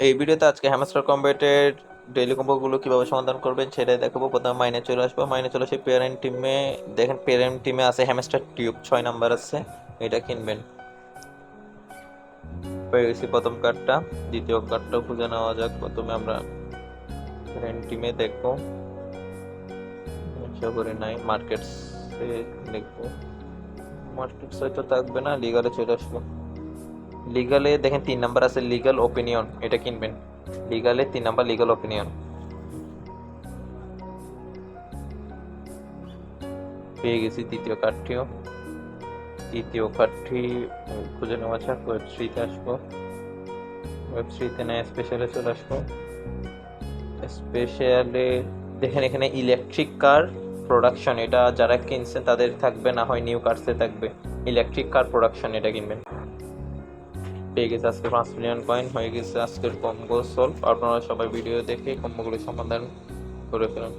এই ভিডিওতে আজকে হ্যামস্টার কম্বেটের ডেইলি কম্বোগুলো কিভাবে সমাধান করবেন সেটাই দেখাবো। প্রথমে মাইনে চলে আসবো, মাইনে চলে আসে পেয়ারেন্ট টিমে। দেখেন পেয়ারেন্ট টিমে আছে হ্যামস্টার টিউব 6 নাম্বার আছে, এটা কিনবেন। পেয়ে গেছি প্রথম কার্ডটা। দ্বিতীয় কার্ডটাও খুঁজে নেওয়া যাক। প্রথমে আমরা পেয়ারেন্ট টিমে দেখবো, আশা করি নাই। মার্কেটস দেখবো, মার্কেটস হয়তো থাকবে না, লিগালে চলে আসবো। লিগালে দেখেন 3 নাম্বার আছে লিগাল ওপিনিয়ন, এটা কিনবেন। লিগালে 3 নাম্বার লিগাল ওপিনিয়ন পেয়ে গেছি। তৃতীয় কার্ডটি খুঁজে নেওয়া যাক। ওয়েব থ্রিতে আসবো, ওয়েব থ্রিতে না স্পেশালে চলে আসবো। স্পেশালে দেখেন এখানে ইলেকট্রিক কার প্রোডাকশন, এটা যারা কিনছেন তাদের থাকবে, না হয় নিউ কার্সে থাকবে। ইলেকট্রিক কার প্রোডাকশন এটা কিনবেন। পেয়ে গেছে আজকে 5 মিলিয়ন কয়েন। হয়ে গেছে আজকের কম্বো সলভ। আপনারা সবাই ভিডিও দেখে কম্বোগুলো সমাধান করে ফেলুন।